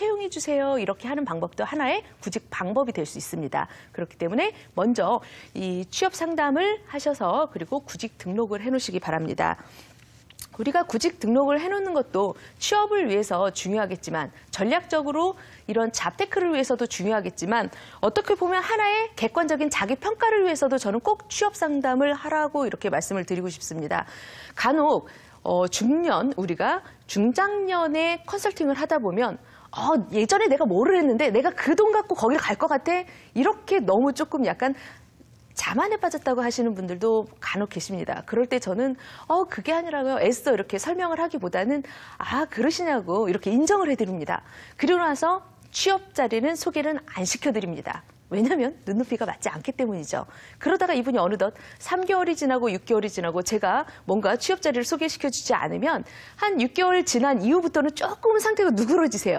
채용해 주세요. 이렇게 하는 방법도 하나의 구직 방법이 될 수 있습니다. 그렇기 때문에 먼저 이 취업 상담을 하셔서 그리고 구직 등록을 해놓으시기 바랍니다. 우리가 구직 등록을 해놓는 것도 취업을 위해서 중요하겠지만 전략적으로 이런 잡테크를 위해서도 중요하겠지만 어떻게 보면 하나의 객관적인 자기 평가를 위해서도 저는 꼭 취업 상담을 하라고 이렇게 말씀을 드리고 싶습니다. 간혹 중년, 우리가 중장년에 컨설팅을 하다 보면 예전에 내가 뭐를 했는데 내가 그 돈 갖고 거기를 갈 것 같아? 이렇게 너무 조금 약간 자만에 빠졌다고 하시는 분들도 간혹 계십니다. 그럴 때 저는 그게 아니라고요. 애써 이렇게 설명을 하기보다는 그러시냐고 이렇게 인정을 해드립니다. 그리고 나서 취업 자리는 소개는 안 시켜드립니다. 왜냐하면 눈높이가 맞지 않기 때문이죠. 그러다가 이분이 어느덧 3개월이 지나고 6개월이 지나고 제가 뭔가 취업 자리를 소개시켜주지 않으면 한 6개월 지난 이후부터는 조금은 상태가 누그러지세요.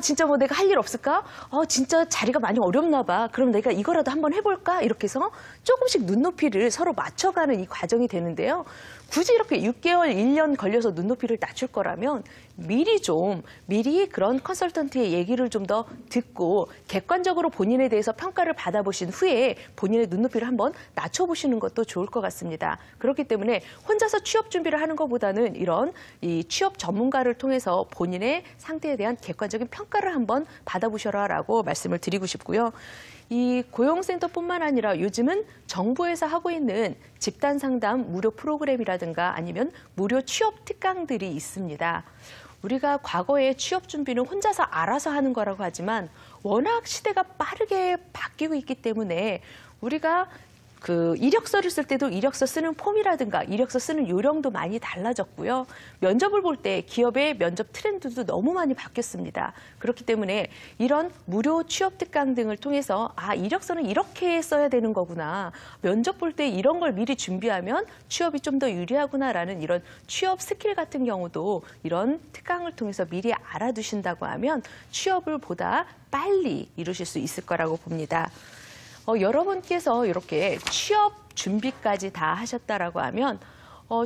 진짜 뭐 내가 할 일 없을까? 진짜 자리가 많이 어렵나 봐. 그럼 내가 이거라도 한번 해볼까? 이렇게 해서 조금씩 눈높이를 서로 맞춰가는 이 과정이 되는데요. 굳이 이렇게 6개월, 1년 걸려서 눈높이를 낮출 거라면 미리 그런 컨설턴트의 얘기를 좀 더 듣고 객관적으로 본인에 대해서 평가를 받아보신 후에 본인의 눈높이를 한번 낮춰보시는 것도 좋을 것 같습니다. 그렇기 때문에 혼자서 취업 준비를 하는 것보다는 이런 이 취업 전문가를 통해서 본인의 상태에 대한 객관적인 평가를 한번 받아보셔라라고 말씀을 드리고 싶고요. 이 고용센터뿐만 아니라 요즘은 정부에서 하고 있는 집단 상담 무료 프로그램이라든가 아니면 무료 취업 특강들이 있습니다. 우리가 과거에 취업 준비는 혼자서 알아서 하는 거라고 하지만 워낙 시대가 빠르게 바뀌고 있기 때문에 우리가 그 이력서를 쓸 때도 이력서 쓰는 폼이라든가 이력서 쓰는 요령도 많이 달라졌고요. 면접을 볼 때 기업의 면접 트렌드도 너무 많이 바뀌었습니다. 그렇기 때문에 이런 무료 취업 특강 등을 통해서 이력서는 이렇게 써야 되는 거구나. 면접 볼 때 이런 걸 미리 준비하면 취업이 좀 더 유리하구나라는 이런 취업 스킬 같은 경우도 이런 특강을 통해서 미리 알아두신다고 하면 취업을 보다 빨리 이루실 수 있을 거라고 봅니다. 여러분께서 이렇게 취업 준비까지 다 하셨다라고 하면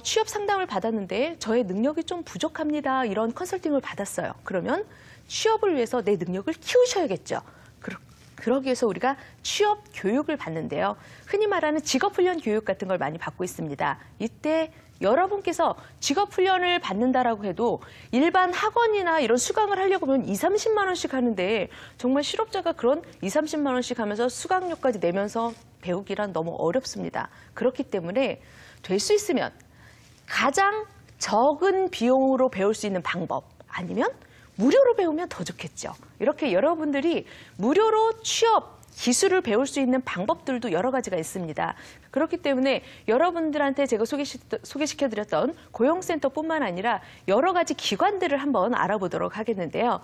취업 상담을 받았는데 저의 능력이 좀 부족합니다. 이런 컨설팅을 받았어요. 그러면 취업을 위해서 내 능력을 키우셔야겠죠. 그러기 위해서 우리가 취업 교육을 받는데요. 흔히 말하는 직업훈련 교육 같은 걸 많이 받고 있습니다. 이때 여러분께서 직업훈련을 받는다라고 해도 일반 학원이나 이런 수강을 하려고 하면 2, 30만 원씩 하는데 정말 실업자가 그런 2, 30만 원씩 하면서 수강료까지 내면서 배우기란 너무 어렵습니다. 그렇기 때문에 될 수 있으면 가장 적은 비용으로 배울 수 있는 방법 아니면 무료로 배우면 더 좋겠죠. 이렇게 여러분들이 무료로 취업 기술을 배울 수 있는 방법들도 여러 가지가 있습니다. 그렇기 때문에 여러분들한테 제가 소개시켜드렸던 고용센터뿐만 아니라 여러 가지 기관들을 한번 알아보도록 하겠는데요.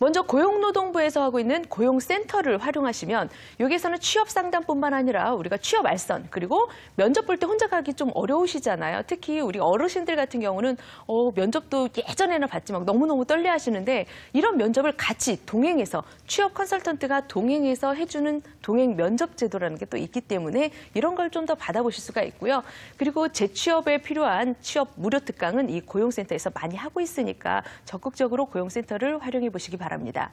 먼저 고용노동부에서 하고 있는 고용센터를 활용하시면 여기에서는 취업 상담뿐만 아니라 우리가 취업 알선 그리고 면접 볼 때 혼자 가기 좀 어려우시잖아요. 특히 우리 어르신들 같은 경우는 면접도 예전에는 봤지만 너무너무 떨려 하시는데 이런 면접을 같이 동행해서 취업 컨설턴트가 동행해서 해주는 동행 면접 제도라는 게 또 있기 때문에 이런 걸 좀 더 받아보실 수가 있고요. 그리고 재취업에 필요한 취업 무료 특강은 이 고용센터에서 많이 하고 있으니까 적극적으로 고용센터를 활용해 보시기 바랍니다.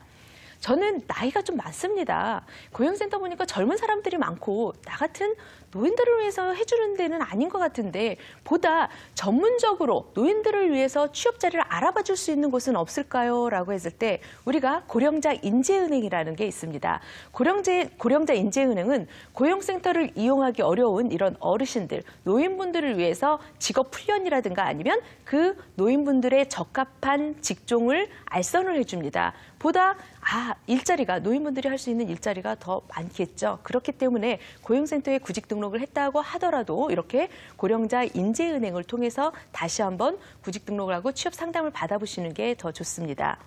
저는 나이가 좀 많습니다. 고용센터 보니까 젊은 사람들이 많고 나 같은 노인들을 위해서 해주는 데는 아닌 것 같은데 보다 전문적으로 노인들을 위해서 취업 자리를 알아봐 줄 수 있는 곳은 없을까요? 라고 했을 때 우리가 고령자 인재은행이라는 게 있습니다. 고령자 인재은행은 고용센터를 이용하기 어려운 이런 어르신들, 노인분들을 위해서 직업훈련이라든가 아니면 그 노인분들의 적합한 직종을 알선을 해줍니다. 보다 일자리가 노인분들이 할 수 있는 일자리가 더 많겠죠. 그렇기 때문에 고용센터에 구직 등록을 했다고 하더라도 이렇게 고령자 인재은행을 통해서 다시 한번 구직 등록을 하고 취업 상담을 받아보시는 게 더 좋습니다.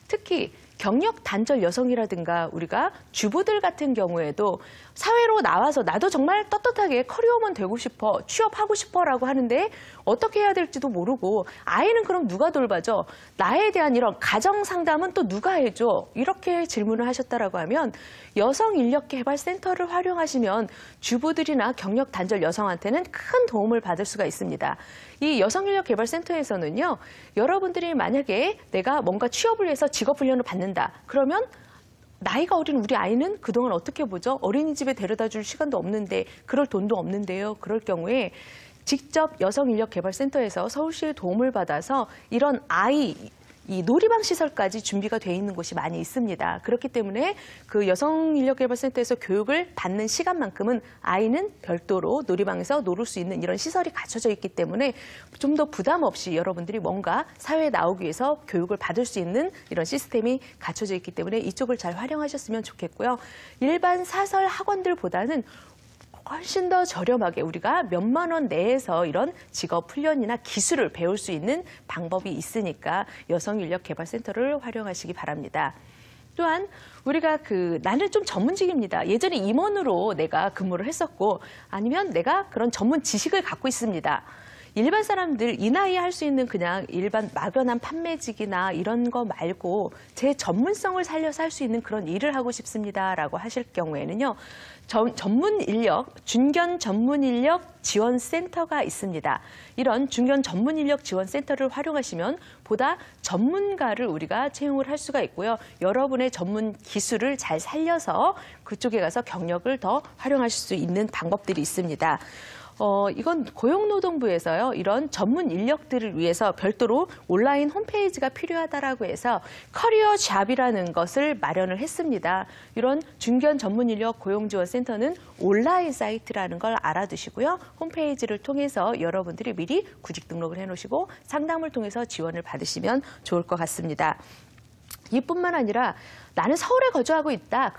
특히 경력 단절 여성이라든가 우리가 주부들 같은 경우에도 사회로 나와서 나도 정말 떳떳하게 커리어우먼 되고 싶어, 취업하고 싶어라고 하는데 어떻게 해야 될지도 모르고 아이는 그럼 누가 돌봐줘? 나에 대한 이런 가정 상담은 또 누가 해줘? 이렇게 질문을 하셨다라고 하면 여성인력개발센터를 활용하시면 주부들이나 경력 단절 여성한테는 큰 도움을 받을 수가 있습니다. 이 여성인력개발센터에서는요, 여러분들이 만약에 내가 뭔가 취업을 위해서 직업훈련을 받는다. 그러면 나이가 어린 우리 아이는 그동안 어떻게 보죠? 어린이집에 데려다 줄 시간도 없는데, 그럴 돈도 없는데요. 그럴 경우에 직접 여성인력개발센터에서 서울시의 도움을 받아서 이런 이 놀이방 시설까지 준비가 돼 있는 곳이 많이 있습니다. 그렇기 때문에 그 여성인력개발센터에서 교육을 받는 시간만큼은 아이는 별도로 놀이방에서 놀을 수 있는 이런 시설이 갖춰져 있기 때문에 좀 더 부담 없이 여러분들이 뭔가 사회에 나오기 위해서 교육을 받을 수 있는 이런 시스템이 갖춰져 있기 때문에 이쪽을 잘 활용하셨으면 좋겠고요. 일반 사설 학원들보다는 훨씬 더 저렴하게 우리가 몇만 원 내에서 이런 직업 훈련이나 기술을 배울 수 있는 방법이 있으니까 여성인력개발센터를 활용하시기 바랍니다. 또한 우리가 나는 좀 전문직입니다. 예전에 임원으로 내가 근무를 했었고 아니면 내가 그런 전문 지식을 갖고 있습니다. 일반 사람들 이 나이에 할 수 있는 그냥 일반 막연한 판매직이나 이런 거 말고 제 전문성을 살려서 할 수 있는 그런 일을 하고 싶습니다라고 하실 경우에는요. 전문 인력, 중견 전문 인력 지원센터가 있습니다. 이런 중견 전문 인력 지원센터를 활용하시면 보다 전문가를 우리가 채용을 할 수가 있고요. 여러분의 전문 기술을 잘 살려서 그쪽에 가서 경력을 더 활용하실 수 있는 방법들이 있습니다. 이건 고용노동부에서요, 이런 전문 인력들을 위해서 별도로 온라인 홈페이지가 필요하다라고 해서 커리어 잡이라는 것을 마련을 했습니다. 이런 중견 전문 인력 고용지원센터는 온라인 사이트라는 걸 알아두시고요. 홈페이지를 통해서 여러분들이 미리 구직 등록을 해놓으시고 상담을 통해서 지원을 받으시면 좋을 것 같습니다. 이뿐만 아니라 나는 서울에 거주하고 있다.